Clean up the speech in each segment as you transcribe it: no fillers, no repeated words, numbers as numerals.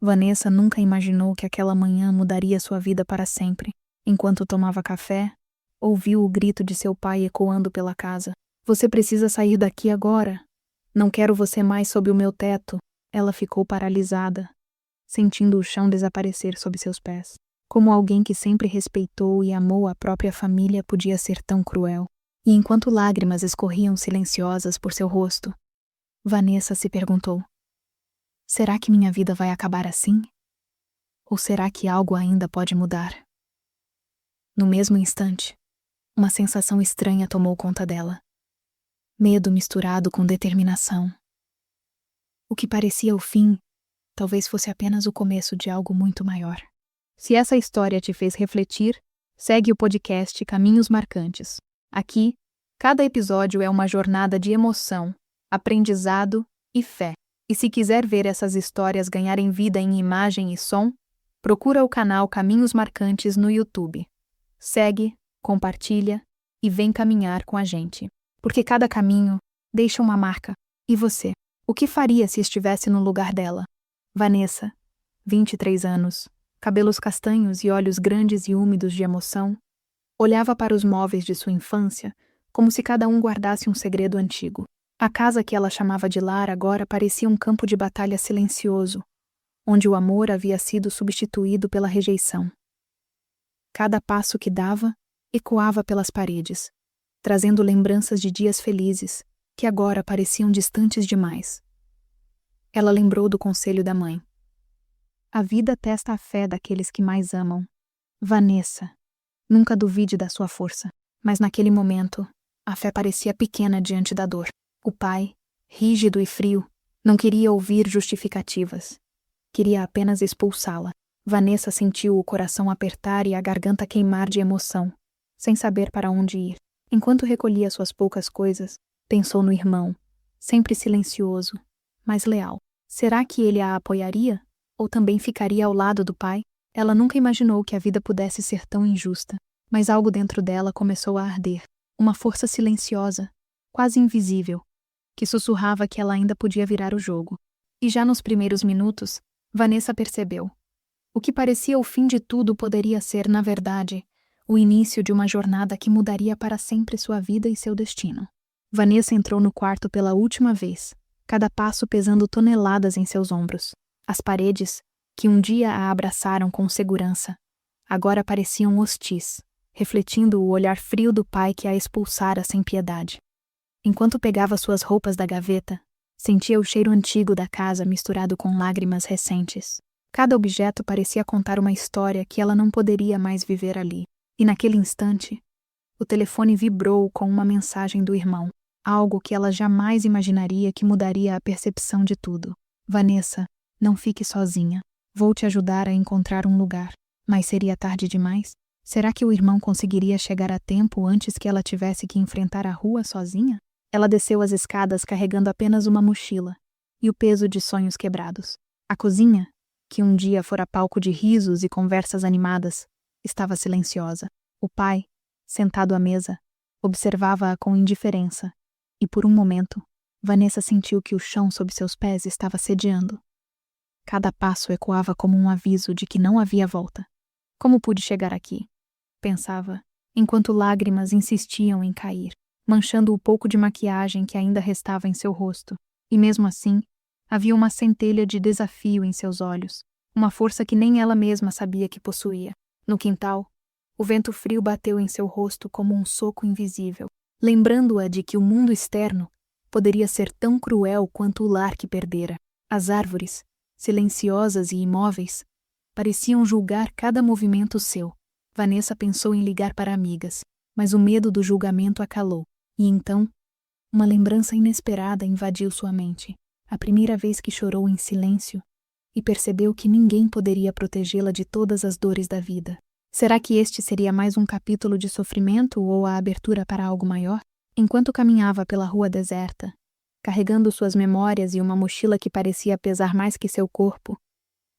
Vanessa nunca imaginou que aquela manhã mudaria sua vida para sempre. Enquanto tomava café, ouviu o grito de seu pai ecoando pela casa. Você precisa sair daqui agora. Não quero você mais sob o meu teto. Ela ficou paralisada, sentindo o chão desaparecer sob seus pés. Como alguém que sempre respeitou e amou a própria família podia ser tão cruel? E enquanto lágrimas escorriam silenciosas por seu rosto, Vanessa se perguntou: será que minha vida vai acabar assim? Ou será que algo ainda pode mudar? No mesmo instante, uma sensação estranha tomou conta dela. Medo misturado com determinação. O que parecia o fim, talvez fosse apenas o começo de algo muito maior. Se essa história te fez refletir, segue o podcast Caminhos Marcantes. Aqui, cada episódio é uma jornada de emoção, aprendizado e fé. E se quiser ver essas histórias ganharem vida em imagem e som, procura o canal Caminhos Marcantes no YouTube. Segue, compartilha e vem caminhar com a gente. Porque cada caminho deixa uma marca. E você? O que faria se estivesse no lugar dela? Vanessa, 23 anos, cabelos castanhos e olhos grandes e úmidos de emoção, olhava para os móveis de sua infância como se cada um guardasse um segredo antigo. A casa que ela chamava de lar agora parecia um campo de batalha silencioso, onde o amor havia sido substituído pela rejeição. Cada passo que dava ecoava pelas paredes, trazendo lembranças de dias felizes, que agora pareciam distantes demais. Ela lembrou do conselho da mãe. A vida testa a fé daqueles que mais amam. Vanessa, nunca duvide da sua força. Mas naquele momento, a fé parecia pequena diante da dor. O pai, rígido e frio, não queria ouvir justificativas. Queria apenas expulsá-la. Vanessa sentiu o coração apertar e a garganta queimar de emoção, sem saber para onde ir. Enquanto recolhia suas poucas coisas, pensou no irmão, sempre silencioso, mas leal. Será que ele a apoiaria? Ou também ficaria ao lado do pai? Ela nunca imaginou que a vida pudesse ser tão injusta, mas algo dentro dela começou a arder. Uma força silenciosa, quase invisível, que sussurrava que ela ainda podia virar o jogo. E já nos primeiros minutos, Vanessa percebeu. O que parecia o fim de tudo poderia ser, na verdade, o início de uma jornada que mudaria para sempre sua vida e seu destino. Vanessa entrou no quarto pela última vez, cada passo pesando toneladas em seus ombros. As paredes, que um dia a abraçaram com segurança, agora pareciam hostis, refletindo o olhar frio do pai que a expulsara sem piedade. Enquanto pegava suas roupas da gaveta, sentia o cheiro antigo da casa misturado com lágrimas recentes. Cada objeto parecia contar uma história que ela não poderia mais viver ali. E naquele instante, o telefone vibrou com uma mensagem do irmão, algo que ela jamais imaginaria que mudaria a percepção de tudo. Vanessa, não fique sozinha. Vou te ajudar a encontrar um lugar. Mas seria tarde demais? Será que o irmão conseguiria chegar a tempo antes que ela tivesse que enfrentar a rua sozinha? Ela desceu as escadas carregando apenas uma mochila e o peso de sonhos quebrados. A cozinha, que um dia fora palco de risos e conversas animadas, estava silenciosa. O pai, sentado à mesa, observava-a com indiferença, e por um momento, Vanessa sentiu que o chão sob seus pés estava sediando. Cada passo ecoava como um aviso de que não havia volta. Como pude chegar aqui? Pensava, enquanto lágrimas insistiam em cair, manchando o pouco de maquiagem que ainda restava em seu rosto. E mesmo assim, havia uma centelha de desafio em seus olhos, uma força que nem ela mesma sabia que possuía. No quintal, o vento frio bateu em seu rosto como um soco invisível, lembrando-a de que o mundo externo poderia ser tão cruel quanto o lar que perdera. As árvores, silenciosas e imóveis, pareciam julgar cada movimento seu. Vanessa pensou em ligar para amigas, mas o medo do julgamento a calou. E então, uma lembrança inesperada invadiu sua mente. A primeira vez que chorou em silêncio e percebeu que ninguém poderia protegê-la de todas as dores da vida. Será que este seria mais um capítulo de sofrimento ou a abertura para algo maior? Enquanto caminhava pela rua deserta, carregando suas memórias e uma mochila que parecia pesar mais que seu corpo,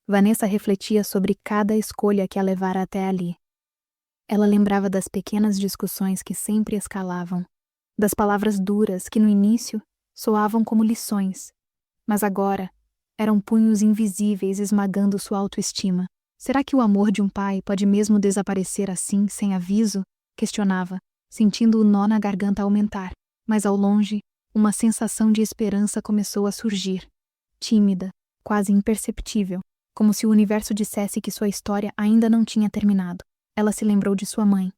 Vanessa refletia sobre cada escolha que a levara até ali. Ela lembrava das pequenas discussões que sempre escalavam, das palavras duras que no início soavam como lições, mas agora Eram punhos invisíveis esmagando sua autoestima. Será que o amor de um pai pode mesmo desaparecer assim, sem aviso? Questionava, sentindo o nó na garganta aumentar. Mas ao longe, uma sensação de esperança começou a surgir. Tímida, quase imperceptível, como se o universo dissesse que sua história ainda não tinha terminado. Ela se lembrou de sua mãe,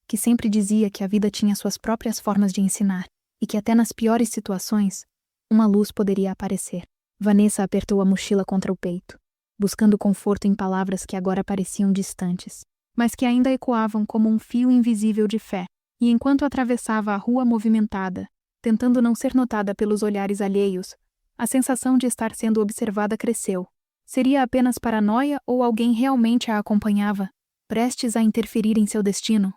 que sempre dizia que a vida tinha suas próprias formas de ensinar, e que até nas piores situações, uma luz poderia aparecer. Vanessa apertou a mochila contra o peito, buscando conforto em palavras que agora pareciam distantes, mas que ainda ecoavam como um fio invisível de fé. E enquanto atravessava a rua movimentada, tentando não ser notada pelos olhares alheios, a sensação de estar sendo observada cresceu. Seria apenas paranoia ou alguém realmente a acompanhava, prestes a interferir em seu destino?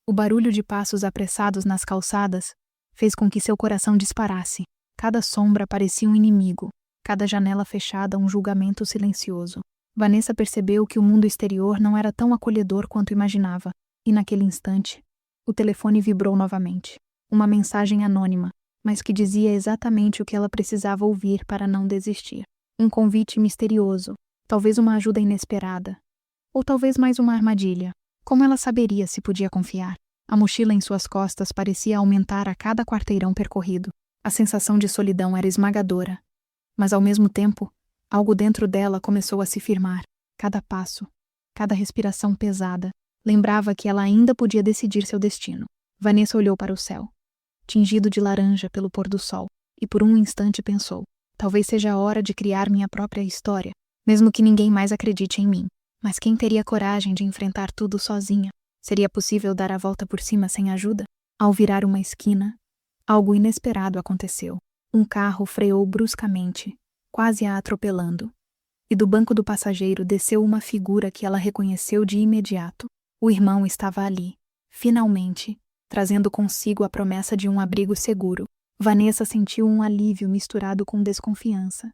O barulho de passos apressados nas calçadas fez com que seu coração disparasse. Cada sombra parecia um inimigo, cada janela fechada um julgamento silencioso. Vanessa percebeu que o mundo exterior não era tão acolhedor quanto imaginava, e naquele instante, o telefone vibrou novamente. Uma mensagem anônima, mas que dizia exatamente o que ela precisava ouvir para não desistir. Um convite misterioso, talvez uma ajuda inesperada, ou talvez mais uma armadilha. Como ela saberia se podia confiar? A mochila em suas costas parecia aumentar a cada quarteirão percorrido. A sensação de solidão era esmagadora. Mas ao mesmo tempo, algo dentro dela começou a se firmar. Cada passo, cada respiração pesada, lembrava que ela ainda podia decidir seu destino. Vanessa olhou para o céu, tingido de laranja pelo pôr do sol, e por um instante pensou: talvez seja a hora de criar minha própria história, mesmo que ninguém mais acredite em mim. Mas quem teria coragem de enfrentar tudo sozinha? Seria possível dar a volta por cima sem ajuda? Ao virar uma esquina, algo inesperado aconteceu. Um carro freou bruscamente, quase a atropelando, e do banco do passageiro desceu uma figura que ela reconheceu de imediato. O irmão estava ali, finalmente, trazendo consigo a promessa de um abrigo seguro. Vanessa sentiu um alívio misturado com desconfiança.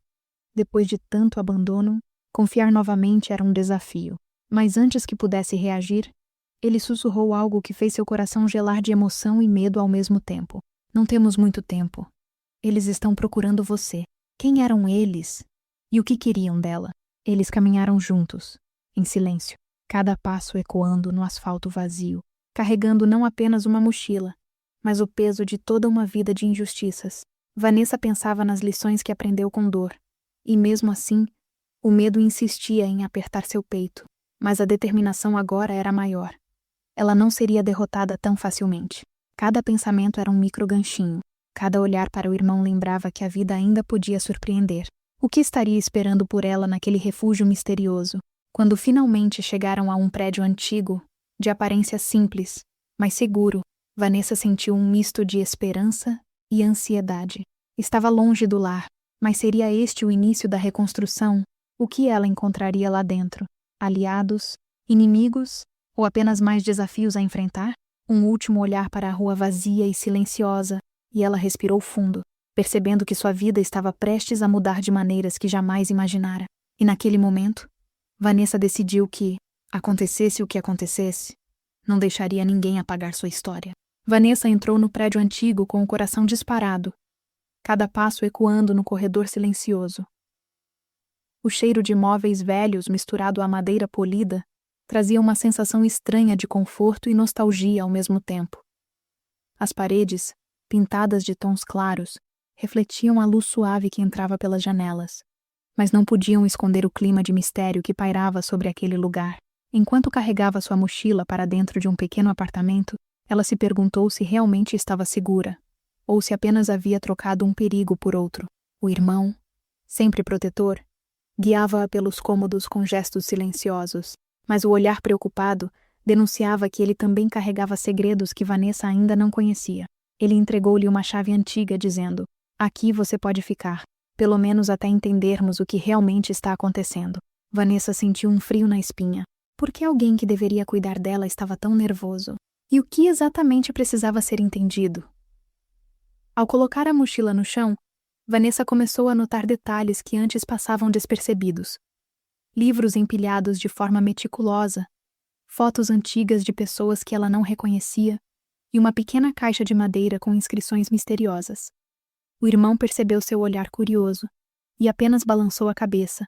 Depois de tanto abandono, confiar novamente era um desafio. Mas antes que pudesse reagir, ele sussurrou algo que fez seu coração gelar de emoção e medo ao mesmo tempo. Não temos muito tempo. Eles estão procurando você. Quem eram eles? E o que queriam dela? Eles caminharam juntos, em silêncio, cada passo ecoando no asfalto vazio, carregando não apenas uma mochila, mas o peso de toda uma vida de injustiças. Vanessa pensava nas lições que aprendeu com dor, e mesmo assim, o medo insistia em apertar seu peito, mas a determinação agora era maior. Ela não seria derrotada tão facilmente. Cada pensamento era um microganchinho. Cada olhar para o irmão lembrava que a vida ainda podia surpreender. O que estaria esperando por ela naquele refúgio misterioso? Quando finalmente chegaram a um prédio antigo, de aparência simples, mas seguro, Vanessa sentiu um misto de esperança e ansiedade. Estava longe do lar, mas seria este o início da reconstrução? O que ela encontraria lá dentro? Aliados? Inimigos? Ou apenas mais desafios a enfrentar? Um último olhar para a rua vazia e silenciosa, e ela respirou fundo, percebendo que sua vida estava prestes a mudar de maneiras que jamais imaginara. E naquele momento, Vanessa decidiu que, acontecesse o que acontecesse, não deixaria ninguém apagar sua história. Vanessa entrou no prédio antigo com o coração disparado, cada passo ecoando no corredor silencioso. O cheiro de móveis velhos misturado à madeira polida trazia uma sensação estranha de conforto e nostalgia ao mesmo tempo. As paredes, pintadas de tons claros, refletiam a luz suave que entrava pelas janelas, mas não podiam esconder o clima de mistério que pairava sobre aquele lugar. Enquanto carregava sua mochila para dentro de um pequeno apartamento, ela se perguntou se realmente estava segura, ou se apenas havia trocado um perigo por outro. O irmão, sempre protetor, guiava-a pelos cômodos com gestos silenciosos, mas o olhar preocupado denunciava que ele também carregava segredos que Vanessa ainda não conhecia. Ele entregou-lhe uma chave antiga, dizendo: "Aqui você pode ficar, pelo menos até entendermos o que realmente está acontecendo." Vanessa sentiu um frio na espinha. Por que alguém que deveria cuidar dela estava tão nervoso? E o que exatamente precisava ser entendido? Ao colocar a mochila no chão, Vanessa começou a notar detalhes que antes passavam despercebidos. Livros empilhados de forma meticulosa, fotos antigas de pessoas que ela não reconhecia e uma pequena caixa de madeira com inscrições misteriosas. O irmão percebeu seu olhar curioso e apenas balançou a cabeça,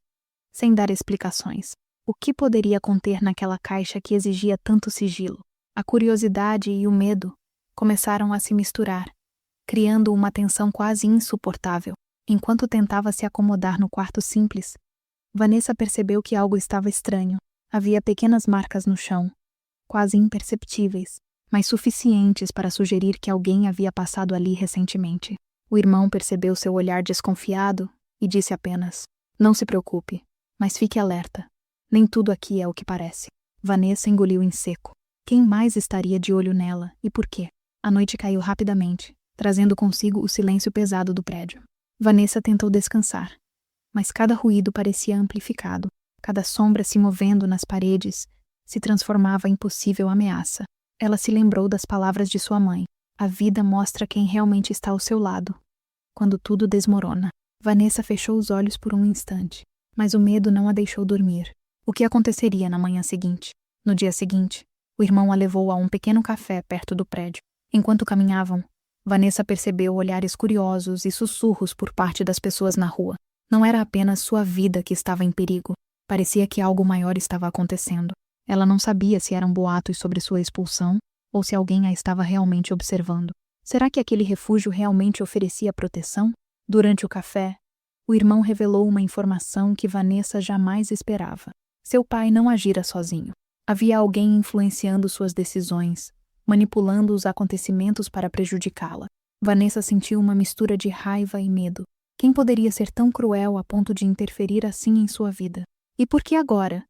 sem dar explicações. O que poderia conter naquela caixa que exigia tanto sigilo? A curiosidade e o medo começaram a se misturar, criando uma tensão quase insuportável. Enquanto tentava se acomodar no quarto simples, Vanessa percebeu que algo estava estranho. Havia pequenas marcas no chão, quase imperceptíveis, mas suficientes para sugerir que alguém havia passado ali recentemente. O irmão percebeu seu olhar desconfiado e disse apenas: "Não se preocupe, mas fique alerta. Nem tudo aqui é o que parece." Vanessa engoliu em seco. Quem mais estaria de olho nela e por quê? A noite caiu rapidamente, trazendo consigo o silêncio pesado do prédio. Vanessa tentou descansar, mas cada ruído parecia amplificado. Cada sombra se movendo nas paredes se transformava em possível ameaça. Ela se lembrou das palavras de sua mãe: "A vida mostra quem realmente está ao seu lado, quando tudo desmorona." Vanessa fechou os olhos por um instante, mas o medo não a deixou dormir. O que aconteceria na manhã seguinte? No dia seguinte, o irmão a levou a um pequeno café perto do prédio. Enquanto caminhavam, Vanessa percebeu olhares curiosos e sussurros por parte das pessoas na rua. Não era apenas sua vida que estava em perigo. Parecia que algo maior estava acontecendo. Ela não sabia se eram boatos sobre sua expulsão ou se alguém a estava realmente observando. Será que aquele refúgio realmente oferecia proteção? Durante o café, o irmão revelou uma informação que Vanessa jamais esperava. Seu pai não agira sozinho. Havia alguém influenciando suas decisões, manipulando os acontecimentos para prejudicá-la. Vanessa sentiu uma mistura de raiva e medo. Quem poderia ser tão cruel a ponto de interferir assim em sua vida? E por que agora?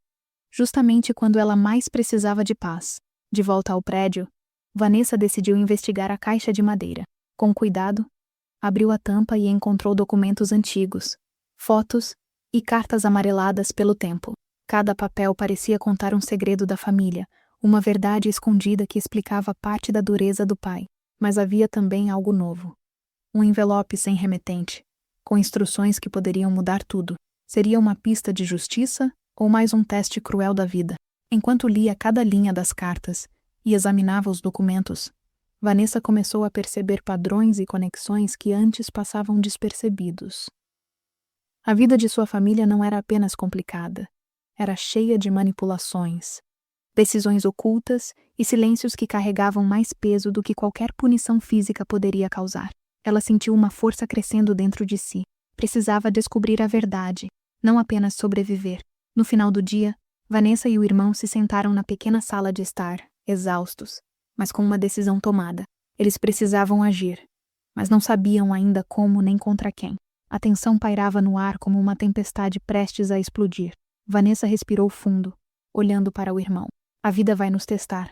Justamente quando ela mais precisava de paz. De volta ao prédio, Vanessa decidiu investigar a caixa de madeira. Com cuidado, abriu a tampa e encontrou documentos antigos, fotos e cartas amareladas pelo tempo. Cada papel parecia contar um segredo da família, uma verdade escondida que explicava parte da dureza do pai. Mas havia também algo novo. Um envelope sem remetente, com instruções que poderiam mudar tudo. Seria uma pista de justiça ou mais um teste cruel da vida? Enquanto lia cada linha das cartas e examinava os documentos, Vanessa começou a perceber padrões e conexões que antes passavam despercebidos. A vida de sua família não era apenas complicada, era cheia de manipulações, decisões ocultas e silêncios que carregavam mais peso do que qualquer punição física poderia causar. Ela sentiu uma força crescendo dentro de si. Precisava descobrir a verdade, não apenas sobreviver. No final do dia, Vanessa e o irmão se sentaram na pequena sala de estar, exaustos, mas com uma decisão tomada. Eles precisavam agir, mas não sabiam ainda como nem contra quem. A tensão pairava no ar como uma tempestade prestes a explodir. Vanessa respirou fundo, olhando para o irmão. A vida vai nos testar,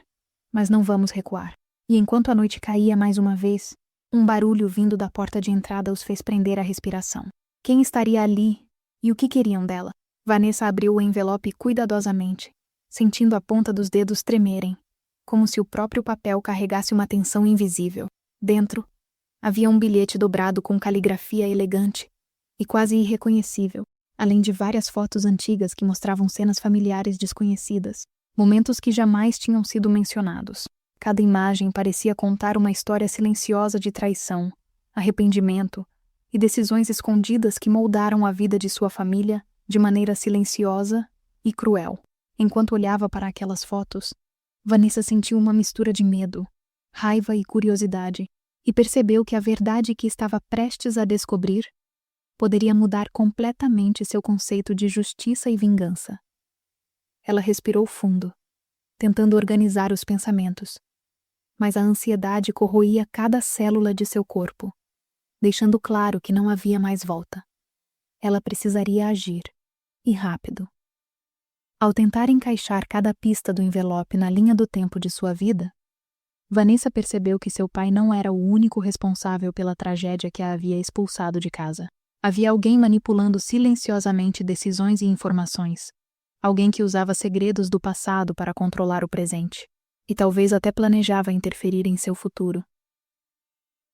mas não vamos recuar. E enquanto a noite caía mais uma vez, um barulho vindo da porta de entrada os fez prender a respiração. Quem estaria ali e o que queriam dela? Vanessa abriu o envelope cuidadosamente, sentindo a ponta dos dedos tremerem, como se o próprio papel carregasse uma tensão invisível. Dentro, havia um bilhete dobrado com caligrafia elegante e quase irreconhecível, além de várias fotos antigas que mostravam cenas familiares desconhecidas, momentos que jamais tinham sido mencionados. Cada imagem parecia contar uma história silenciosa de traição, arrependimento e decisões escondidas que moldaram a vida de sua família de maneira silenciosa e cruel. Enquanto olhava para aquelas fotos, Vanessa sentiu uma mistura de medo, raiva e curiosidade, e percebeu que a verdade que estava prestes a descobrir poderia mudar completamente seu conceito de justiça e vingança. Ela respirou fundo, tentando organizar os pensamentos, mas a ansiedade corroía cada célula de seu corpo, deixando claro que não havia mais volta. Ela precisaria agir, e rápido. Ao tentar encaixar cada pista do envelope na linha do tempo de sua vida, Vanessa percebeu que seu pai não era o único responsável pela tragédia que a havia expulsado de casa. Havia alguém manipulando silenciosamente decisões e informações, alguém que usava segredos do passado para controlar o presente, e talvez até planejava interferir em seu futuro.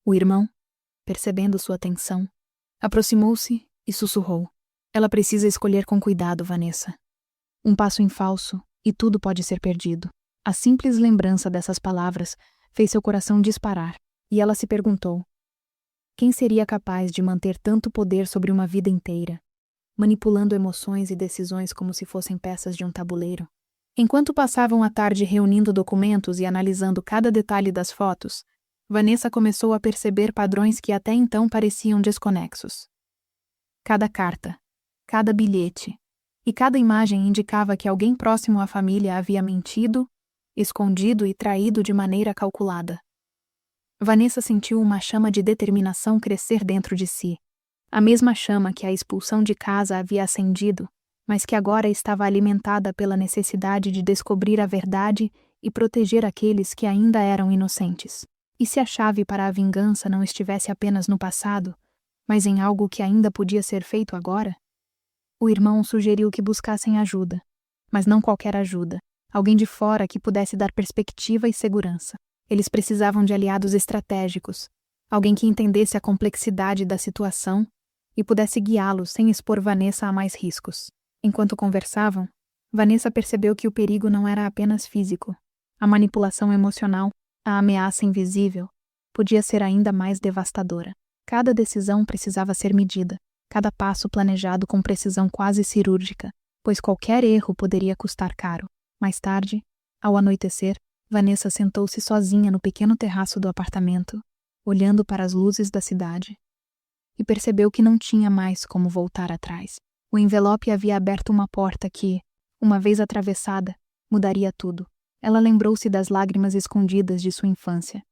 O irmão, percebendo sua tensão, aproximou-se e sussurrou: "Ela precisa escolher com cuidado, Vanessa. Um passo em falso e tudo pode ser perdido." A simples lembrança dessas palavras fez seu coração disparar, e ela se perguntou: quem seria capaz de manter tanto poder sobre uma vida inteira? manipulando emoções e decisões como se fossem peças de um tabuleiro. Enquanto passavam a tarde reunindo documentos e analisando cada detalhe das fotos, Vanessa começou a perceber padrões que até então pareciam desconexos. Cada carta, cada bilhete e cada imagem indicava que alguém próximo à família havia mentido, escondido e traído de maneira calculada. Vanessa sentiu uma chama de determinação crescer dentro de si, a mesma chama que a expulsão de casa havia acendido, mas que agora estava alimentada pela necessidade de descobrir a verdade e proteger aqueles que ainda eram inocentes. E se a chave para a vingança não estivesse apenas no passado, mas em algo que ainda podia ser feito agora? O irmão sugeriu que buscassem ajuda, mas não qualquer ajuda, alguém de fora que pudesse dar perspectiva e segurança. Eles precisavam de aliados estratégicos, alguém que entendesse a complexidade da situação e pudesse guiá-los sem expor Vanessa a mais riscos. Enquanto conversavam, Vanessa percebeu que o perigo não era apenas físico. A manipulação emocional, a ameaça invisível, podia ser ainda mais devastadora. Cada decisão precisava ser medida, cada passo planejado com precisão quase cirúrgica, pois qualquer erro poderia custar caro. Mais tarde, ao anoitecer, Vanessa sentou-se sozinha no pequeno terraço do apartamento, olhando para as luzes da cidade, e percebeu que não tinha mais como voltar atrás. O envelope havia aberto uma porta que, uma vez atravessada, mudaria tudo. Ela lembrou-se das lágrimas escondidas de sua infância,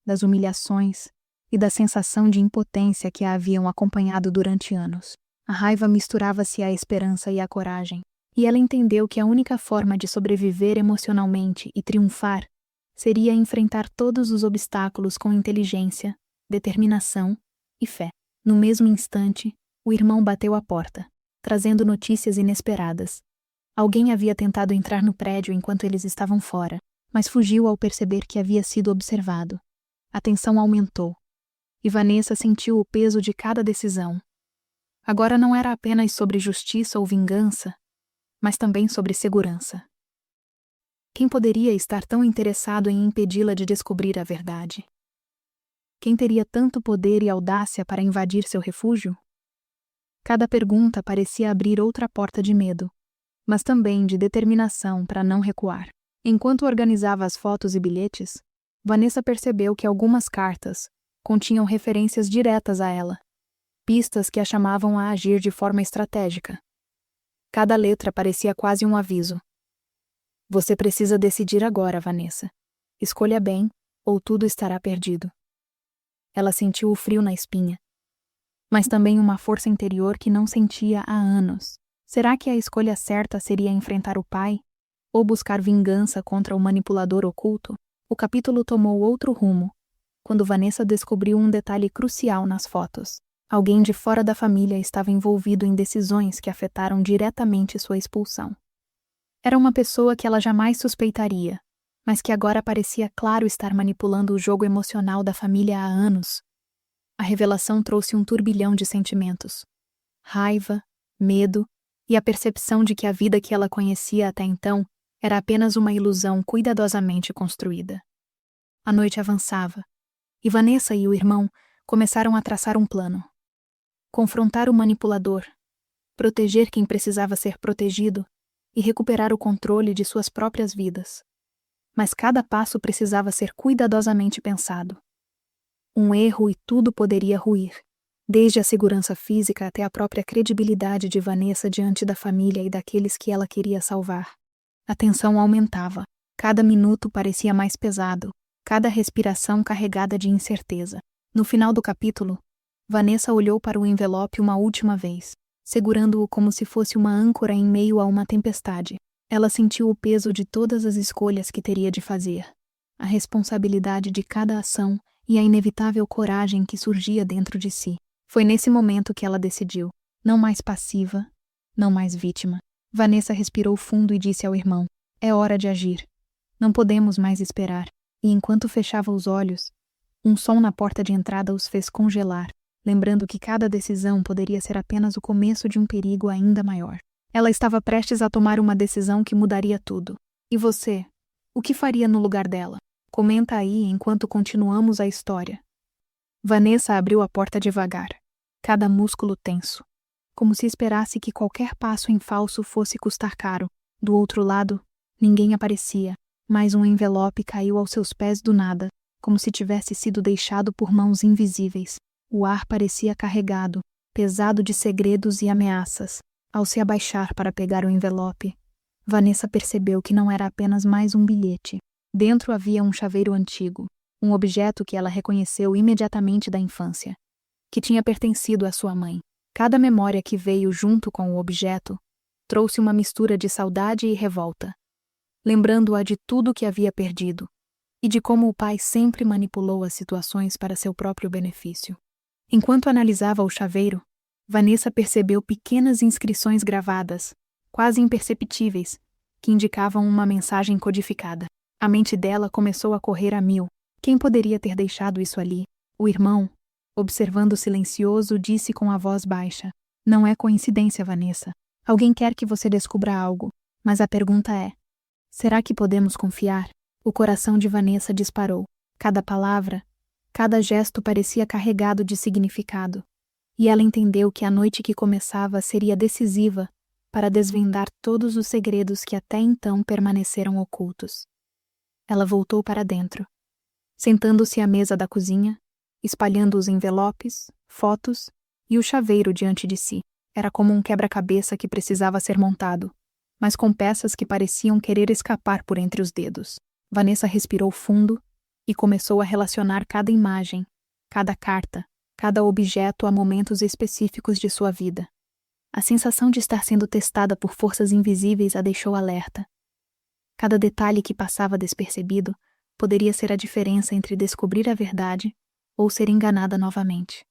das humilhações e da sensação de impotência que a haviam acompanhado durante anos. A raiva misturava-se à esperança e à coragem, e ela entendeu que a única forma de sobreviver emocionalmente e triunfar seria enfrentar todos os obstáculos com inteligência, determinação e fé. No mesmo instante, o irmão bateu à porta, trazendo notícias inesperadas. Alguém havia tentado entrar no prédio enquanto eles estavam fora, mas fugiu ao perceber que havia sido observado. A tensão aumentou, e Vanessa sentiu o peso de cada decisão. Agora não era apenas sobre justiça ou vingança, mas também sobre segurança. Quem poderia estar tão interessado em impedi-la de descobrir a verdade? Quem teria tanto poder e audácia para invadir seu refúgio? Cada pergunta parecia abrir outra porta de medo, mas também de determinação para não recuar. Enquanto organizava as fotos e bilhetes, Vanessa percebeu que algumas cartas continham referências diretas a ela, pistas que a chamavam a agir de forma estratégica. Cada letra parecia quase um aviso. Você precisa decidir agora, Vanessa. Escolha bem, ou tudo estará perdido. Ela sentiu o frio na espinha, mas também uma força interior que não sentia há anos. Será que a escolha certa seria enfrentar o pai, ou buscar vingança contra o manipulador oculto? O capítulo tomou outro rumo, quando Vanessa descobriu um detalhe crucial nas fotos. Alguém de fora da família estava envolvido em decisões que afetaram diretamente sua expulsão. Era uma pessoa que ela jamais suspeitaria, mas que agora parecia claro estar manipulando o jogo emocional da família há anos. A revelação trouxe um turbilhão de sentimentos: raiva, medo e a percepção de que a vida que ela conhecia até então era apenas uma ilusão cuidadosamente construída. A noite avançava, e Vanessa e o irmão começaram a traçar um plano. Confrontar o manipulador, proteger quem precisava ser protegido e recuperar o controle de suas próprias vidas. Mas cada passo precisava ser cuidadosamente pensado. Um erro e tudo poderia ruir, desde a segurança física até a própria credibilidade de Vanessa diante da família e daqueles que ela queria salvar. A tensão aumentava, cada minuto parecia mais pesado, cada respiração carregada de incerteza. No final do capítulo, Vanessa olhou para o envelope uma última vez, segurando-o como se fosse uma âncora em meio a uma tempestade. Ela sentiu o peso de todas as escolhas que teria de fazer, a responsabilidade de cada ação e a inevitável coragem que surgia dentro de si. Foi nesse momento que ela decidiu, não mais passiva, não mais vítima. Vanessa respirou fundo e disse ao irmão: é hora de agir. Não podemos mais esperar. E enquanto fechava os olhos, um som na porta de entrada os fez congelar, lembrando que cada decisão poderia ser apenas o começo de um perigo ainda maior. Ela estava prestes a tomar uma decisão que mudaria tudo. E você? O que faria no lugar dela? Comenta aí enquanto continuamos a história. Vanessa abriu a porta devagar, cada músculo tenso. como se esperasse que qualquer passo em falso fosse custar caro. Do outro lado, ninguém aparecia, mas um envelope caiu aos seus pés do nada, como se tivesse sido deixado por mãos invisíveis. O ar parecia carregado, pesado de segredos e ameaças. Ao se abaixar para pegar o envelope, Vanessa percebeu que não era apenas mais um bilhete. Dentro havia um chaveiro antigo, um objeto que ela reconheceu imediatamente da infância, que tinha pertencido à sua mãe. Cada memória que veio junto com o objeto trouxe uma mistura de saudade e revolta, lembrando-a de tudo que havia perdido e de como o pai sempre manipulou as situações para seu próprio benefício. Enquanto analisava o chaveiro, Vanessa percebeu pequenas inscrições gravadas, quase imperceptíveis, que indicavam uma mensagem codificada. A mente dela começou a correr a mil. Quem poderia ter deixado isso ali? O irmão, observando silencioso, disse com a voz baixa: "Não é coincidência, Vanessa. Alguém quer que você descubra algo, mas a pergunta é: será que podemos confiar?" O coração de Vanessa disparou. Cada palavra, cada gesto parecia carregado de significado, e ela entendeu que a noite que começava seria decisiva para desvendar todos os segredos que até então permaneceram ocultos. Ela voltou para dentro, sentando-se à mesa da cozinha, espalhando os envelopes, fotos e o chaveiro diante de si. Era como um quebra-cabeça que precisava ser montado, mas com peças que pareciam querer escapar por entre os dedos. Vanessa respirou fundo e começou a relacionar cada imagem, cada carta, cada objeto a momentos específicos de sua vida. A sensação de estar sendo testada por forças invisíveis a deixou alerta. Cada detalhe que passava despercebido poderia ser a diferença entre descobrir a verdade ou ser enganada novamente.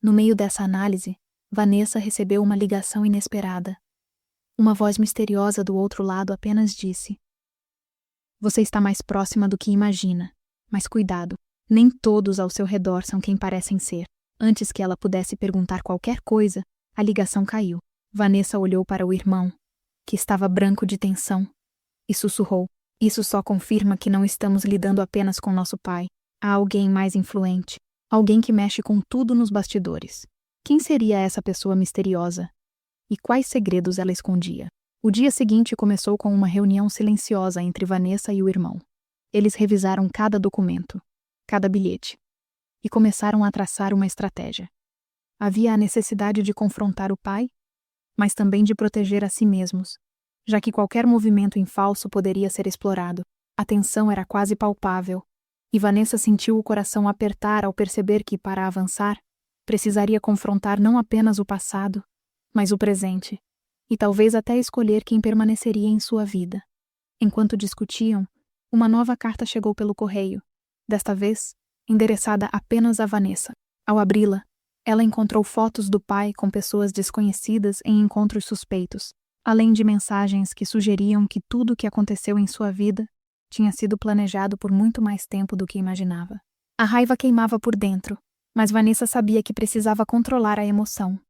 No meio dessa análise, Vanessa recebeu uma ligação inesperada. Uma voz misteriosa do outro lado apenas disse: "Você está mais próxima do que imagina, mas cuidado, nem todos ao seu redor são quem parecem ser." Antes que ela pudesse perguntar qualquer coisa, a ligação caiu. Vanessa olhou para o irmão, que estava branco de tensão, e sussurrou: "Isso só confirma que não estamos lidando apenas com nosso pai. Há alguém mais influente, alguém que mexe com tudo nos bastidores." Quem seria essa pessoa misteriosa? E quais segredos ela escondia? O dia seguinte começou com uma reunião silenciosa entre Vanessa e o irmão. Eles revisaram cada documento, cada bilhete, e começaram a traçar uma estratégia. Havia a necessidade de confrontar o pai, mas também de proteger a si mesmos, já que qualquer movimento em falso poderia ser explorado. A tensão era quase palpável, e Vanessa sentiu o coração apertar ao perceber que, para avançar, precisaria confrontar não apenas o passado, mas o presente, e talvez até escolher quem permaneceria em sua vida. Enquanto discutiam, uma nova carta chegou pelo correio, desta vez endereçada apenas a Vanessa. Ao abri-la, ela encontrou fotos do pai com pessoas desconhecidas em encontros suspeitos, além de mensagens que sugeriam que tudo o que aconteceu em sua vida tinha sido planejado por muito mais tempo do que imaginava. A raiva queimava por dentro, mas Vanessa sabia que precisava controlar a emoção.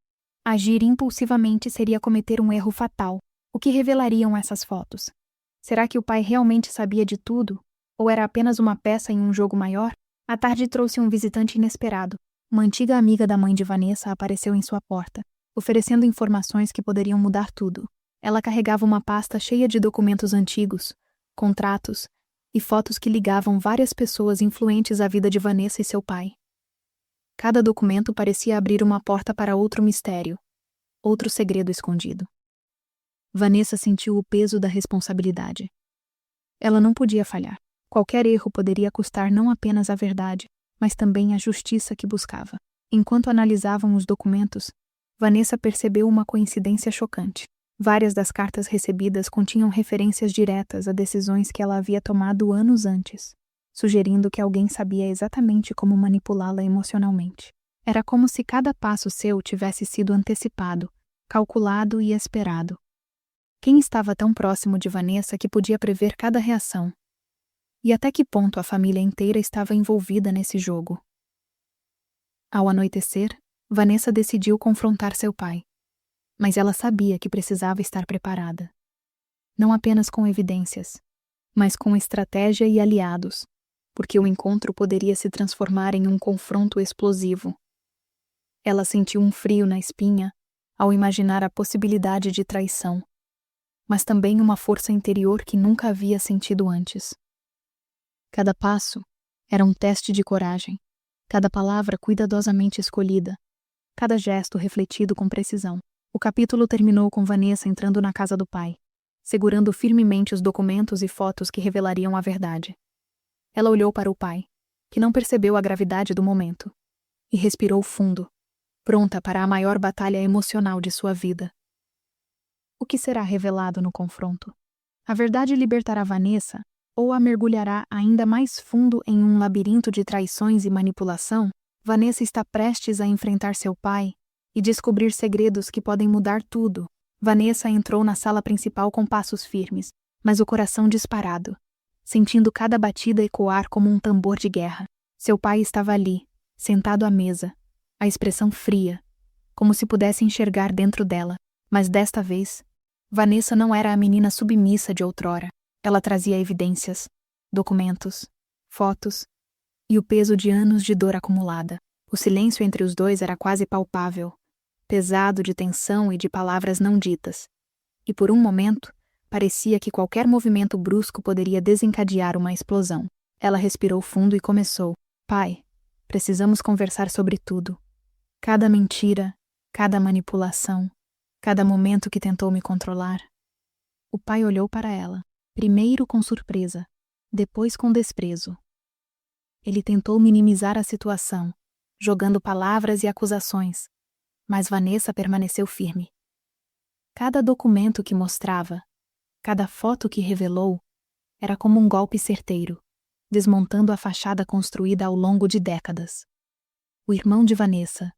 Agir impulsivamente seria cometer um erro fatal. O que revelariam essas fotos? Será que o pai realmente sabia de tudo? Ou era apenas uma peça em um jogo maior? A tarde trouxe um visitante inesperado. Uma antiga amiga da mãe de Vanessa apareceu em sua porta, oferecendo informações que poderiam mudar tudo. Ela carregava uma pasta cheia de documentos antigos, contratos e fotos que ligavam várias pessoas influentes à vida de Vanessa e seu pai. Cada documento parecia abrir uma porta para outro mistério, outro segredo escondido. Vanessa sentiu o peso da responsabilidade. Ela não podia falhar. Qualquer erro poderia custar não apenas a verdade, mas também a justiça que buscava. Enquanto analisavam os documentos, Vanessa percebeu uma coincidência chocante. Várias das cartas recebidas continham referências diretas a decisões que ela havia tomado anos antes, sugerindo que alguém sabia exatamente como manipulá-la emocionalmente. Era como se cada passo seu tivesse sido antecipado, calculado e esperado. Quem estava tão próximo de Vanessa que podia prever cada reação? E até que ponto a família inteira estava envolvida nesse jogo? Ao anoitecer, Vanessa decidiu confrontar seu pai. Mas ela sabia que precisava estar preparada. Não apenas com evidências, mas com estratégia e aliados, porque o encontro poderia se transformar em um confronto explosivo. Ela sentiu um frio na espinha ao imaginar a possibilidade de traição, mas também uma força interior que nunca havia sentido antes. Cada passo era um teste de coragem, cada palavra cuidadosamente escolhida, cada gesto refletido com precisão. O capítulo terminou com Vanessa entrando na casa do pai, segurando firmemente os documentos e fotos que revelariam a verdade. Ela olhou para o pai, que não percebeu a gravidade do momento, e respirou fundo, pronta para a maior batalha emocional de sua vida. O que será revelado no confronto? A verdade libertará Vanessa ou a mergulhará ainda mais fundo em um labirinto de traições e manipulação? Vanessa está prestes a enfrentar seu pai e descobrir segredos que podem mudar tudo. Vanessa entrou na sala principal com passos firmes, mas o coração disparado, sentindo cada batida ecoar como um tambor de guerra. Seu pai estava ali, sentado à mesa, a expressão fria, como se pudesse enxergar dentro dela. Mas desta vez, Vanessa não era a menina submissa de outrora. Ela trazia evidências, documentos, fotos e o peso de anos de dor acumulada. O silêncio entre os dois era quase palpável, pesado de tensão e de palavras não ditas. E por um momento, parecia que qualquer movimento brusco poderia desencadear uma explosão. Ela respirou fundo e começou. Pai, precisamos conversar sobre tudo. Cada mentira, cada manipulação, cada momento que tentou me controlar. O pai olhou para ela, primeiro com surpresa, depois com desprezo. Ele tentou minimizar a situação, jogando palavras e acusações, mas Vanessa permaneceu firme. Cada documento que mostrava, cada foto que revelou, era como um golpe certeiro, desmontando a fachada construída ao longo de décadas. O irmão de Vanessa,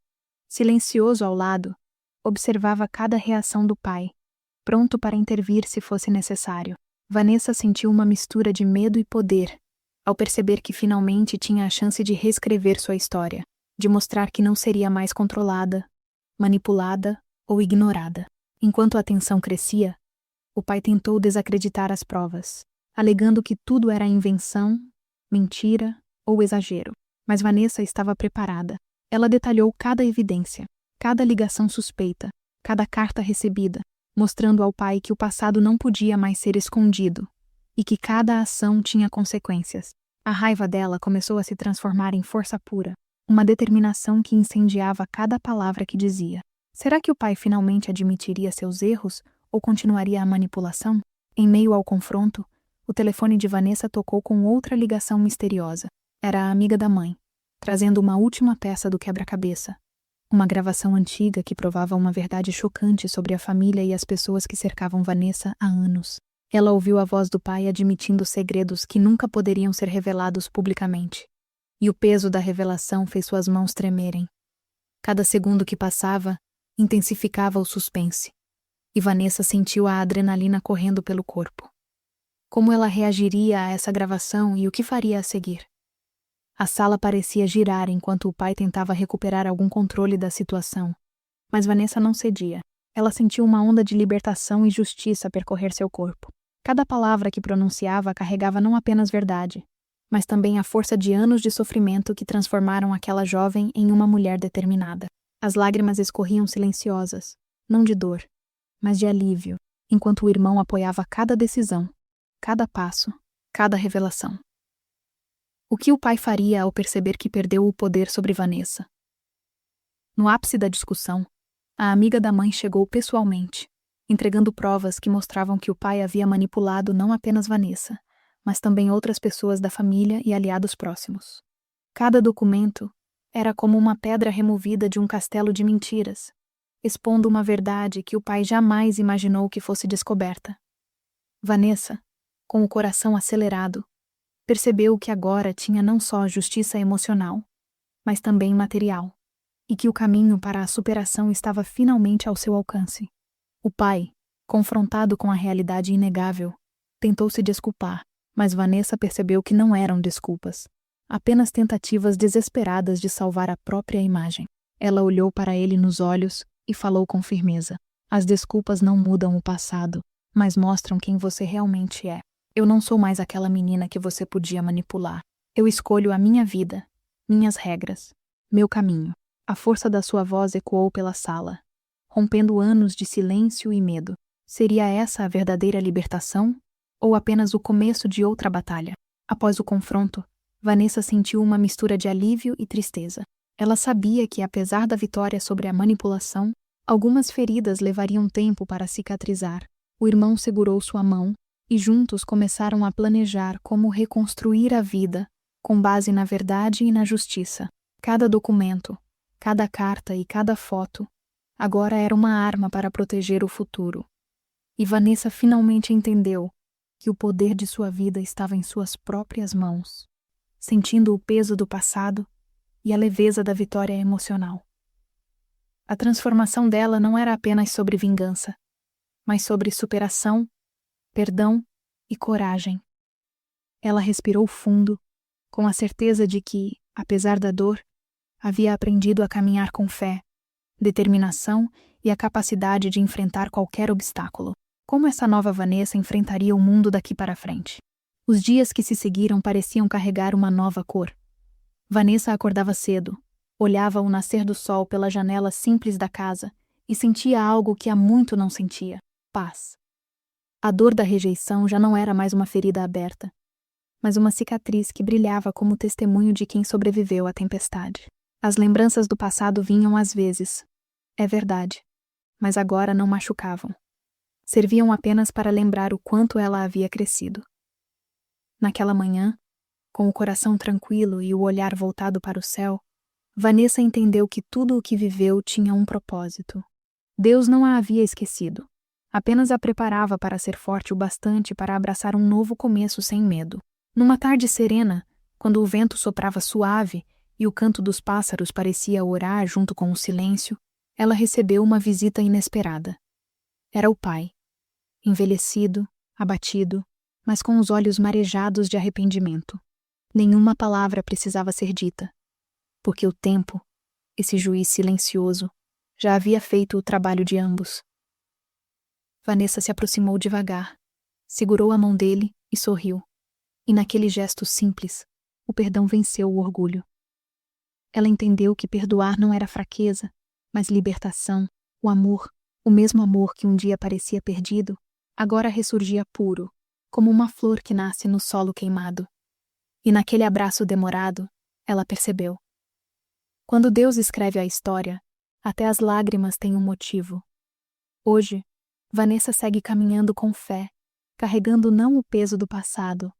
silencioso ao lado, observava cada reação do pai, pronto para intervir se fosse necessário. Vanessa sentiu uma mistura de medo e poder, ao perceber que finalmente tinha a chance de reescrever sua história, de mostrar que não seria mais controlada, manipulada ou ignorada. Enquanto a tensão crescia, o pai tentou desacreditar as provas, alegando que tudo era invenção, mentira ou exagero. Mas Vanessa estava preparada. Ela detalhou cada evidência, cada ligação suspeita, cada carta recebida, mostrando ao pai que o passado não podia mais ser escondido e que cada ação tinha consequências. A raiva dela começou a se transformar em força pura, uma determinação que incendiava cada palavra que dizia. Será que o pai finalmente admitiria seus erros ou continuaria a manipulação? Em meio ao confronto, o telefone de Vanessa tocou com outra ligação misteriosa. Era a amiga da mãe, trazendo uma última peça do quebra-cabeça. Uma gravação antiga que provava uma verdade chocante sobre a família e as pessoas que cercavam Vanessa há anos. Ela ouviu a voz do pai admitindo segredos que nunca poderiam ser revelados publicamente. E o peso da revelação fez suas mãos tremerem. Cada segundo que passava, intensificava o suspense. E Vanessa sentiu a adrenalina correndo pelo corpo. Como ela reagiria a essa gravação e o que faria a seguir? A sala parecia girar enquanto o pai tentava recuperar algum controle da situação. Mas Vanessa não cedia. Ela sentiu uma onda de libertação e justiça percorrer seu corpo. Cada palavra que pronunciava carregava não apenas verdade, mas também a força de anos de sofrimento que transformaram aquela jovem em uma mulher determinada. As lágrimas escorriam silenciosas, não de dor, mas de alívio, enquanto o irmão apoiava cada decisão, cada passo, cada revelação. O que o pai faria ao perceber que perdeu o poder sobre Vanessa? No ápice da discussão, a amiga da mãe chegou pessoalmente, entregando provas que mostravam que o pai havia manipulado não apenas Vanessa, mas também outras pessoas da família e aliados próximos. Cada documento era como uma pedra removida de um castelo de mentiras, expondo uma verdade que o pai jamais imaginou que fosse descoberta. Vanessa, com o coração acelerado, percebeu que agora tinha não só justiça emocional, mas também material, e que o caminho para a superação estava finalmente ao seu alcance. O pai, confrontado com a realidade inegável, tentou se desculpar, mas Vanessa percebeu que não eram desculpas, apenas tentativas desesperadas de salvar a própria imagem. Ela olhou para ele nos olhos e falou com firmeza. As desculpas não mudam o passado, mas mostram quem você realmente é. Eu não sou mais aquela menina que você podia manipular. Eu escolho a minha vida, minhas regras, meu caminho. A força da sua voz ecoou pela sala, rompendo anos de silêncio e medo. Seria essa a verdadeira libertação? Ou apenas o começo de outra batalha? Após o confronto, Vanessa sentiu uma mistura de alívio e tristeza. Ela sabia que, apesar da vitória sobre a manipulação, algumas feridas levariam tempo para cicatrizar. O irmão segurou sua mão e juntos começaram a planejar como reconstruir a vida, com base na verdade e na justiça. Cada documento, cada carta e cada foto agora era uma arma para proteger o futuro. E Vanessa finalmente entendeu que o poder de sua vida estava em suas próprias mãos, sentindo o peso do passado e a leveza da vitória emocional. A transformação dela não era apenas sobre vingança, mas sobre superação, perdão e coragem. Ela respirou fundo, com a certeza de que, apesar da dor, havia aprendido a caminhar com fé, determinação e a capacidade de enfrentar qualquer obstáculo. Como essa nova Vanessa enfrentaria o mundo daqui para frente? Os dias que se seguiram pareciam carregar uma nova cor. Vanessa acordava cedo, olhava o nascer do sol pela janela simples da casa e sentia algo que há muito não sentia: paz. A dor da rejeição já não era mais uma ferida aberta, mas uma cicatriz que brilhava como testemunho de quem sobreviveu à tempestade. As lembranças do passado vinham às vezes, é verdade, mas agora não machucavam. Serviam apenas para lembrar o quanto ela havia crescido. Naquela manhã, com o coração tranquilo e o olhar voltado para o céu, Vanessa entendeu que tudo o que viveu tinha um propósito. Deus não a havia esquecido, apenas a preparava para ser forte o bastante para abraçar um novo começo sem medo. Numa tarde serena, quando o vento soprava suave e o canto dos pássaros parecia orar junto com o silêncio, ela recebeu uma visita inesperada. Era o pai. Envelhecido, abatido, mas com os olhos marejados de arrependimento. Nenhuma palavra precisava ser dita, porque o tempo, esse juiz silencioso, já havia feito o trabalho de ambos. Vanessa se aproximou devagar, segurou a mão dele e sorriu. E naquele gesto simples, o perdão venceu o orgulho. Ela entendeu que perdoar não era fraqueza, mas libertação, o amor, o mesmo amor que um dia parecia perdido, agora ressurgia puro, como uma flor que nasce no solo queimado. E naquele abraço demorado, ela percebeu. Quando Deus escreve a história, até as lágrimas têm um motivo. Hoje, Vanessa segue caminhando com fé, carregando não o peso do passado,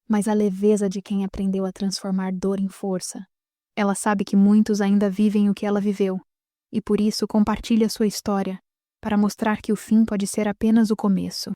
mas a leveza de quem aprendeu a transformar dor em força. Ela sabe que muitos ainda vivem o que ela viveu, e por isso compartilha sua história, para mostrar que o fim pode ser apenas o começo.